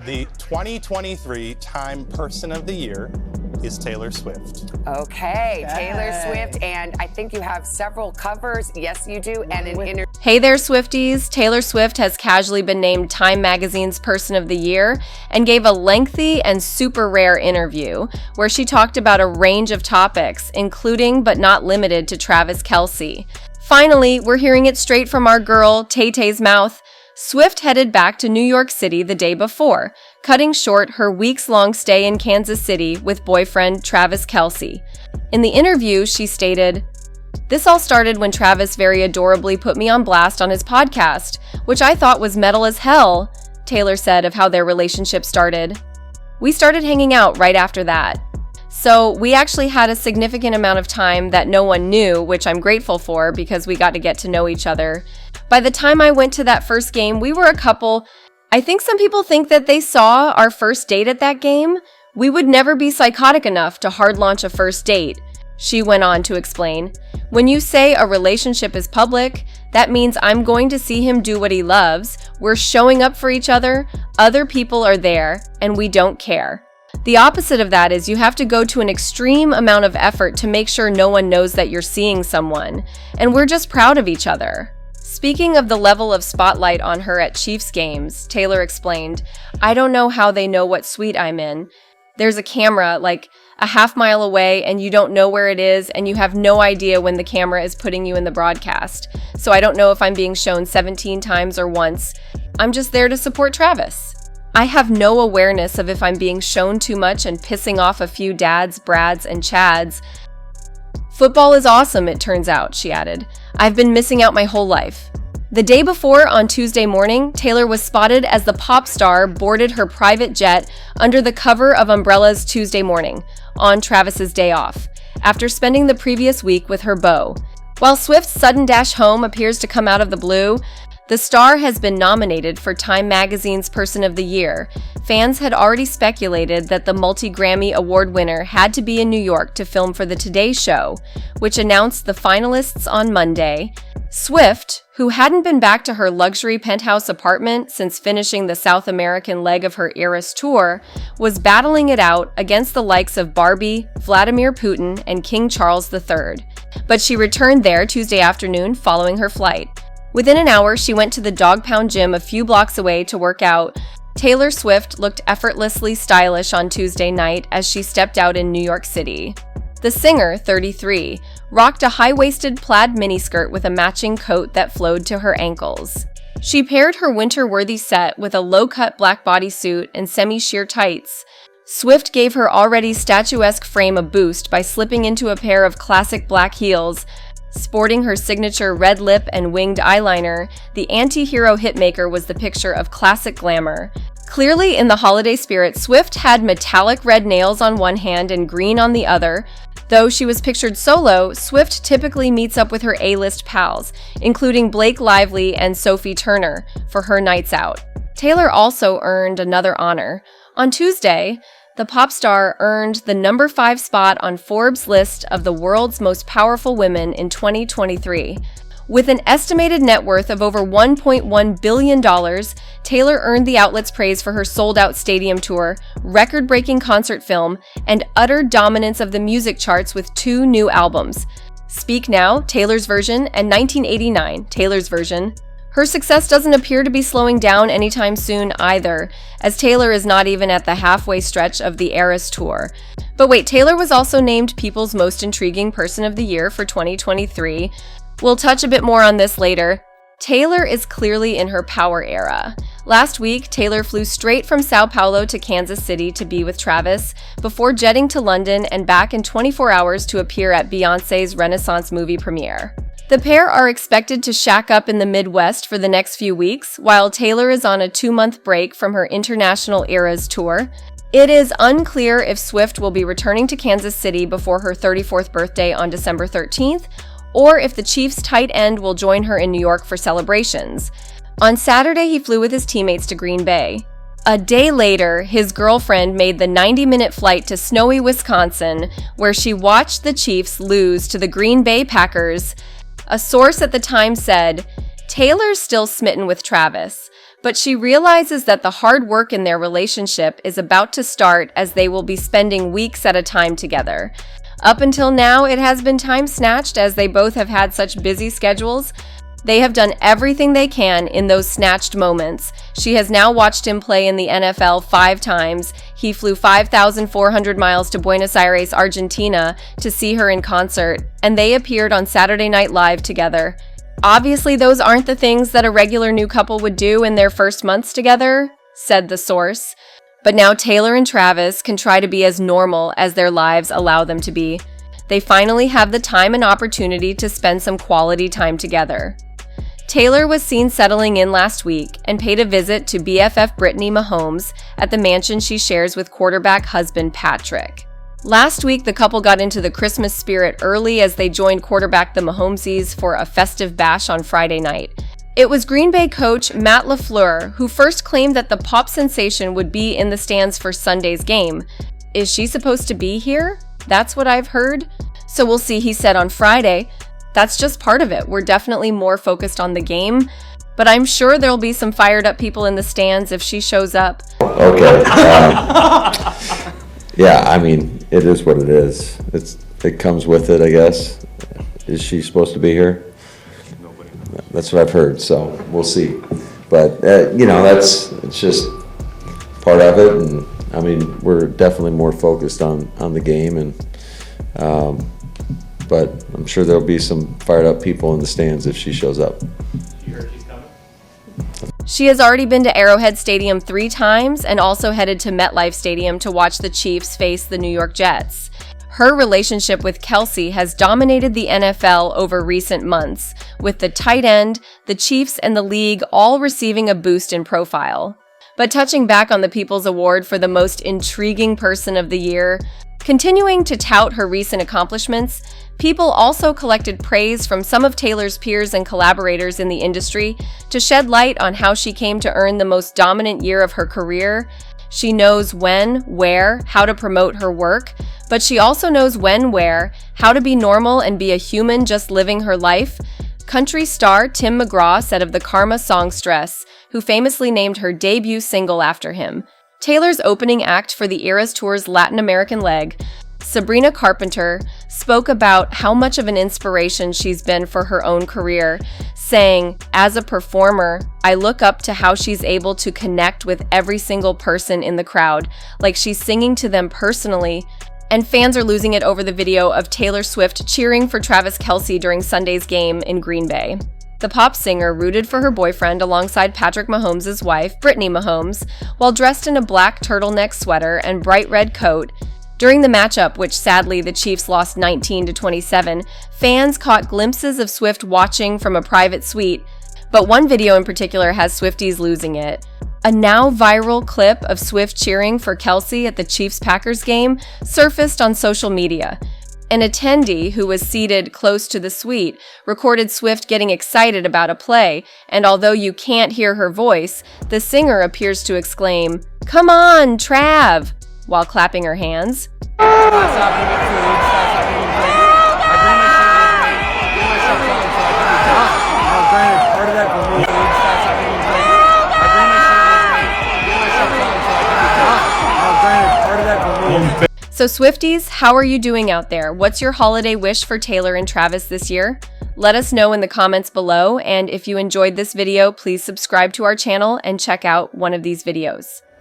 The 2023 Time Person of the Year is Taylor Swift. Okay, Taylor Swift, and I think you have several covers. Yes, you do, and an interview. Hey there, Swifties. Taylor Swift has casually been named Time Magazine's Person of the Year and gave a lengthy and super rare interview where she talked about a range of topics, including but not limited to Travis Kelce. Finally, we're hearing it straight from our girl, Tay Tay's mouth. Swift headed back to New York City the day before, cutting short her weeks-long stay in Kansas City with boyfriend Travis Kelce. In the interview, she stated, "This all started when Travis very adorably put me on blast on his podcast, which I thought was metal as hell," Taylor said of how their relationship started. "We started hanging out right after that. So we actually had a significant amount of time that no one knew, which I'm grateful for because we got to get to know each other. By the time I went to that first game, we were a couple. I think some people think that they saw our first date at that game. We would never be psychotic enough to hard launch a first date," she went on to explain. "When you say a relationship is public, that means I'm going to see him do what he loves. We're showing up for each other. Other people are there, and we don't care. The opposite of that is you have to go to an extreme amount of effort to make sure no one knows that you're seeing someone, and we're just proud of each other." Speaking of the level of spotlight on her at Chiefs games, Taylor explained, "I don't know how they know what suite I'm in. There's a camera like a half-mile away and you don't know where it is and you have no idea when the camera is putting you in the broadcast. So I don't know if I'm being shown 17 times or once. I'm just there to support Travis. I have no awareness of if I'm being shown too much and pissing off a few dads, Brads, and Chads. Football is awesome, it turns out," she added. "I've been missing out my whole life." The day before, on Tuesday morning, Taylor was spotted as the pop star boarded her private jet under the cover of Umbrella's Tuesday Morning, on Travis's day off, after spending the previous week with her beau. While Swift's sudden dash home appears to come out of the blue, the star has been nominated for Time Magazine's Person of the Year. Fans had already speculated that the multi-Grammy Award winner had to be in New York to film for the Today Show, which announced the finalists on Monday. Swift, who hadn't been back to her luxury penthouse apartment since finishing the South American leg of her Eras tour, was battling it out against the likes of Barbie, Vladimir Putin, and King Charles III. But she returned there Tuesday afternoon following her flight. Within an hour, she went to the Dog Pound gym a few blocks away to work out. Taylor Swift looked effortlessly stylish on Tuesday night as she stepped out in New York City. The singer, 33, rocked a high-waisted plaid miniskirt with a matching coat that flowed to her ankles. She paired her winter-worthy set with a low-cut black bodysuit and semi-sheer tights. Swift gave her already statuesque frame a boost by slipping into a pair of classic black heels. Sporting her signature red lip and winged eyeliner, the anti-hero hitmaker was the picture of classic glamour. Clearly in the holiday spirit, Swift had metallic red nails on one hand and green on the other. Though she was pictured solo, Swift typically meets up with her A-list pals, including Blake Lively and Sophie Turner, for her nights out. Taylor also earned another honor. On Tuesday, the pop star earned the number 5 spot on Forbes' list of the world's most powerful women in 2023. With an estimated net worth of over $1.1 billion, Taylor earned the outlet's praise for her sold-out stadium tour, record-breaking concert film, and utter dominance of the music charts with 2 new albums, Speak Now, Taylor's version, and 1989, Taylor's version. Her success doesn't appear to be slowing down anytime soon either, as Taylor is not even at the halfway stretch of the Eras tour. But wait, Taylor was also named People's Most Intriguing Person of the Year for 2023. We'll touch a bit more on this later. Taylor is clearly in her power era. Last week, Taylor flew straight from Sao Paulo to Kansas City to be with Travis, before jetting to London and back in 24 hours to appear at Beyoncé's Renaissance movie premiere. The pair are expected to shack up in the Midwest for the next few weeks, while Taylor is on a 2-month break from her international Eras tour. It is unclear if Swift will be returning to Kansas City before her 34th birthday on December 13th, or if the Chiefs' tight end will join her in New York for celebrations. On Saturday, he flew with his teammates to Green Bay. A day later, his girlfriend made the 90-minute flight to snowy Wisconsin, where she watched the Chiefs lose to the Green Bay Packers. A source at the time said, "Taylor's still smitten with Travis, But she realizes that the hard work in their relationship is about to start as they will be spending weeks at a time together. Up until now, it has been time snatched as they both have had such busy schedules. They have done everything they can in those snatched moments. She has now watched him play in the NFL 5 times. He flew 5,400 miles to Buenos Aires, Argentina to see her in concert, and they appeared on Saturday Night Live together. Obviously, those aren't the things that a regular new couple would do in their first months together, said the source. But now Taylor and Travis can try to be as normal as their lives allow them to be. They finally have the time and opportunity to spend some quality time together. Taylor was seen settling in last week and paid a visit to BFF Brittany Mahomes at the mansion she shares with quarterback husband Patrick. Last week, the couple got into the Christmas spirit early as they joined quarterback the Mahomesies for a festive bash on Friday night. It was Green Bay coach Matt LaFleur who first claimed that the pop sensation would be in the stands for Sunday's game. Is she supposed to be here? That's what I've heard. So we'll see, he said on Friday. That's just part of it. We're definitely more focused on the game, but I'm sure there'll be some fired up people in the stands if she shows up. Okay. Yeah, I mean, it is what it is. It comes with it, I guess. Is she supposed to be here? That's what I've heard, so we'll see. But, it's just part of it, and, I mean, we're definitely more focused on the game, and but I'm sure there'll be some fired up people in the stands if she shows up. You heard she's coming? She has already been to Arrowhead Stadium 3 times and also headed to MetLife Stadium to watch the Chiefs face the New York Jets. Her relationship with Kelce has dominated the NFL over recent months, with the tight end, the Chiefs, and the league all receiving a boost in profile. But touching back on the People's Award for the most intriguing person of the year, continuing to tout her recent accomplishments, people also collected praise from some of Taylor's peers and collaborators in the industry to shed light on how she came to earn the most dominant year of her career. She knows when, where, how to promote her work, but she also knows when, where, how to be normal and be a human just living her life. Country star Tim McGraw said of the Karma songstress, who famously named her debut single after him. Taylor's opening act for the Eras Tour's Latin American leg, Sabrina Carpenter, spoke about how much of an inspiration she's been for her own career, saying, "As a performer, I look up to how she's able to connect with every single person in the crowd, like she's singing to them personally." And fans are losing it over the video of Taylor Swift cheering for Travis Kelce during Sunday's game in Green Bay. The pop singer rooted for her boyfriend alongside Patrick Mahomes' wife, Brittany Mahomes, while dressed in a black turtleneck sweater and bright red coat. During the matchup, which sadly the Chiefs lost 19-27, fans caught glimpses of Swift watching from a private suite, but one video in particular has Swifties losing it. A now viral clip of Swift cheering for Kelce at the Chiefs-Packers game surfaced on social media. An attendee who was seated close to the suite recorded Swift getting excited about a play, and although you can't hear her voice, the singer appears to exclaim, "Come on, Trav!" while clapping her hands. So Swifties, how are you doing out there? What's your holiday wish for Taylor and Travis this year? Let us know in the comments below, and if you enjoyed this video, please subscribe to our channel and check out one of these videos.